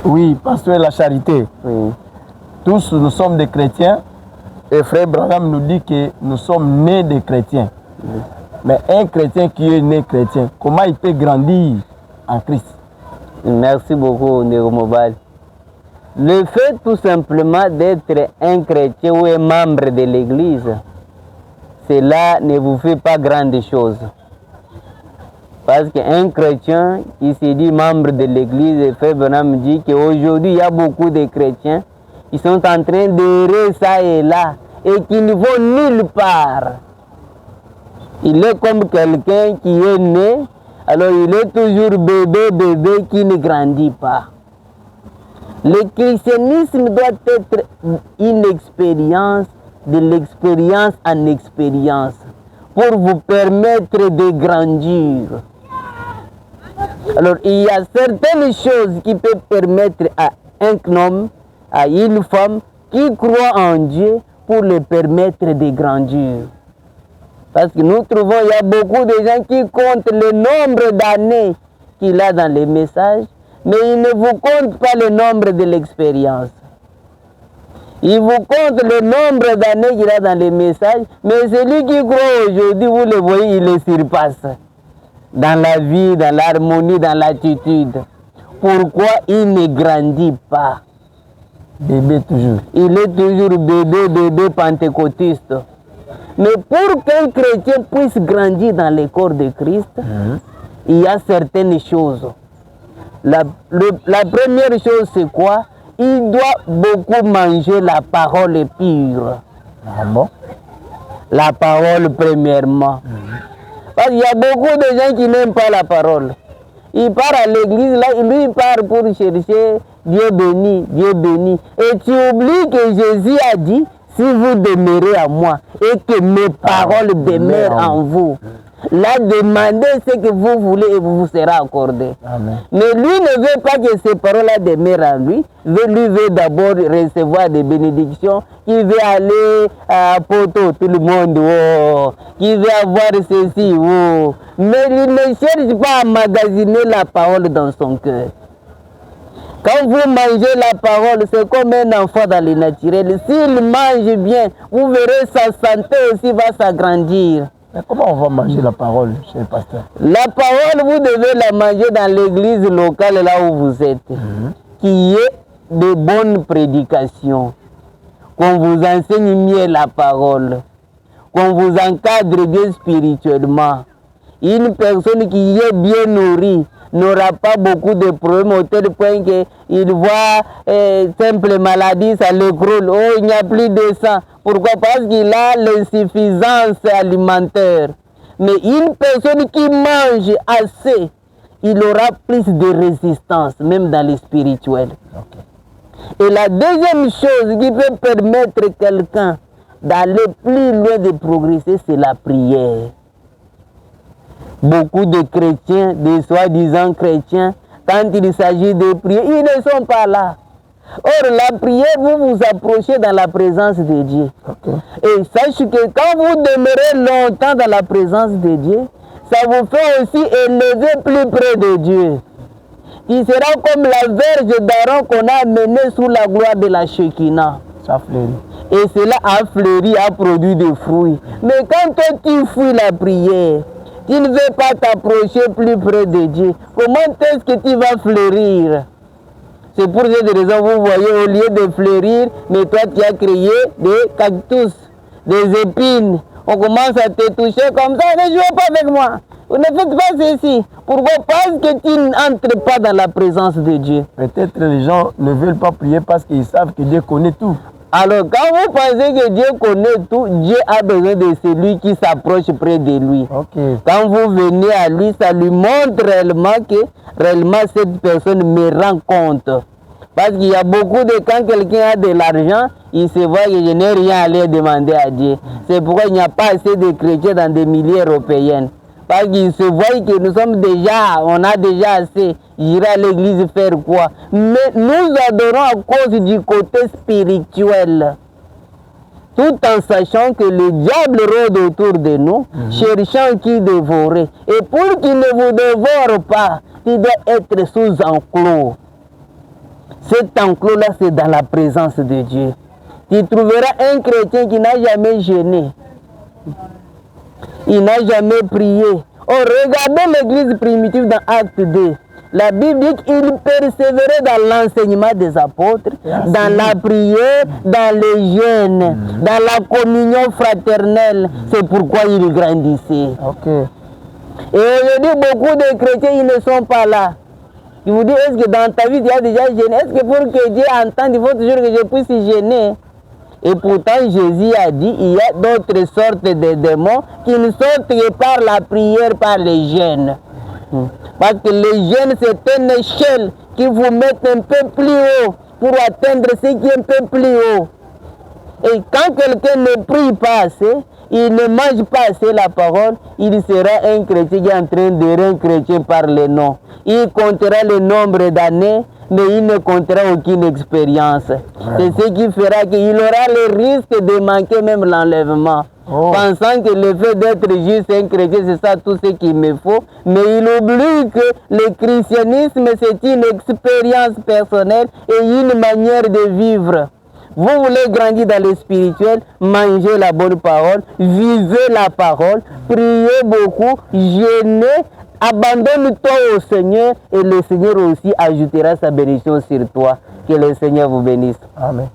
Oui, pasteur, la charité. Oui. Tous nous sommes des chrétiens et frère Branham nous dit que nous sommes nés des chrétiens. Oui. Mais un chrétien qui est né chrétien, comment il peut grandir en Christ? Merci beaucoup, Ndeko Mobali. Le fait tout simplement d'être un chrétien ou un membre de l'église, cela ne vous fait pas grande chose. Parce qu'un chrétien qui se dit membre de l'église, frère Branham dit qu'aujourd'hui il y a beaucoup de chrétiens qui sont en train d'errer ça et là et qui ne vont nulle part. Il est comme quelqu'un qui est né, alors il est toujours bébé qui ne grandit pas. Le christianisme doit être une expérience, de l'expérience en expérience, pour vous permettre de grandir. Alors il y a certaines choses qui peuvent permettre à un homme, à une femme qui croit en Dieu pour le permettre de grandir. Parce que nous trouvons il y a beaucoup de gens qui comptent le nombre d'années qu'il a dans les messages, mais ils ne vous comptent pas le nombre de l'expérience. Ils vous comptent le nombre d'années qu'il a dans les messages, mais celui qui croit aujourd'hui, vous le voyez, il le surpasse. Dans la vie, dans l'harmonie, dans l'attitude. Pourquoi il ne grandit pas? Bébé toujours. Il est toujours bébé pentecôtiste. Mais pour qu'un chrétien puisse grandir dans le corps de Christ, il y a certaines choses. La première chose, c'est quoi? Il doit beaucoup manger la parole pure. Ah bon? La parole premièrement. Parce qu'il y a beaucoup de gens qui n'aiment pas la parole. Ils partent à l'église, là, lui il part pour chercher Dieu béni, Dieu béni. Et tu oublies que Jésus a dit, si vous demeurez à moi et que mes paroles demeurent en vous, là, demandez ce que vous voulez et vous sera accordé. Amen. Mais lui ne veut pas que ces paroles-là demeurent en lui. Lui veut d'abord recevoir des bénédictions. Il veut aller à Poto, tout le monde. Oh. Il veut avoir ceci. Oh. Mais il ne cherche pas à magasiner la parole dans son cœur. Quand vous mangez la parole, c'est comme un enfant dans le naturel. S'il mange bien, vous verrez sa santé aussi va s'agrandir. Mais comment on va manger la parole chez le pasteur? La parole, vous devez la manger dans l'église locale là où vous êtes. Qui est de bonnes prédications. Qu'on vous enseigne mieux la parole. Qu'on vous encadre bien spirituellement. Une personne qui est bien nourrie n'aura pas beaucoup de problèmes au tel point qu'il voit simple maladie, ça l'écroule. Oh, il n'y a plus de sang. Pourquoi? Parce qu'il a l'insuffisance alimentaire. Mais une personne qui mange assez, il aura plus de résistance, même dans le spirituel. Okay. Et la deuxième chose qui peut permettre quelqu'un d'aller plus loin de progresser, c'est la prière. Beaucoup de chrétiens, des soi-disant chrétiens, quand il s'agit de prier, ils ne sont pas là. Or, la prière, vous vous approchez dans la présence de Dieu. Okay. Et sachez que quand vous demeurez longtemps dans la présence de Dieu, ça vous fait aussi élever plus près de Dieu. Il sera comme la verge d'Aaron qu'on a amenée sous la gloire de la Shekinah. Ça fleurit. Et cela a fleuri, a produit des fruits. Mais quand toi tu fuis la prière, tu ne veux pas t'approcher plus près de Dieu, comment est-ce que tu vas fleurir? C'est pour cette raison, vous voyez, au lieu de fleurir, mais toi tu as créé des cactus, des épines. On commence à te toucher comme ça, ne jouez pas avec moi. Vous ne faites pas ceci. Pourquoi? Parce que tu n'entres pas dans la présence de Dieu. Peut-être les gens ne veulent pas prier parce qu'ils savent que Dieu connaît tout. Alors, quand vous pensez que Dieu connaît tout, Dieu a besoin de celui qui s'approche près de lui. Okay. Quand vous venez à lui, ça lui montre réellement que cette personne me rend compte. Parce qu'il y a beaucoup de quand quelqu'un a de l'argent, il se voit que je n'ai rien à aller demander à Dieu. C'est pourquoi il n'y a pas assez de chrétiens dans des milliers européennes. Parce qu'il se voit que nous sommes déjà, on a déjà assez. J'irai à l'église faire quoi? Mais nous adorons à cause du côté spirituel. Tout en sachant que le diable rôde autour de nous, cherchant qui dévorer. Et pour qu'il ne vous dévore pas, il doit être sous enclos. Cet enclos-là, c'est dans la présence de Dieu. Tu trouveras un chrétien qui n'a jamais jeûné. Il n'a jamais prié. Oh, regardez l'église primitive dans Acte 2. La Bible dit qu'il persévérait dans l'enseignement des apôtres, dans la prière, dans les jeûnes, dans la communion fraternelle. C'est pourquoi il grandissait. Ok. Et aujourd'hui, beaucoup de chrétiens, ils ne sont pas là. Ils vous disent, est-ce que dans ta vie, tu as déjà jeûné? Est-ce que pour que Dieu entende, il faut toujours que je puisse jeûner? Et pourtant, Jésus a dit, il y a d'autres sortes de démons qui ne sortent que par la prière, par les jeûnes. Parce que les jeûnes, c'est une échelle qui vous met un peu plus haut pour atteindre ce qui est un peu plus haut. Et quand quelqu'un ne prie pas assez, il ne mange pas assez la parole, il sera un chrétien qui est en train de devenir un chrétien par le nom. Il comptera le nombre d'années, mais il ne comptera aucune expérience. C'est ce qui fera qu'il aura le risque de manquer même l'enlèvement. Pensant que le fait d'être juste un chrétien, c'est ça tout ce qu'il me faut. Mais il oublie que le christianisme, c'est une expérience personnelle et une manière de vivre. Vous voulez grandir dans le spirituel, mangez la bonne parole, vivez la parole, priez beaucoup, jeûnez, abandonne-toi au Seigneur et le Seigneur aussi ajoutera sa bénédiction sur toi. Que le Seigneur vous bénisse. Amen.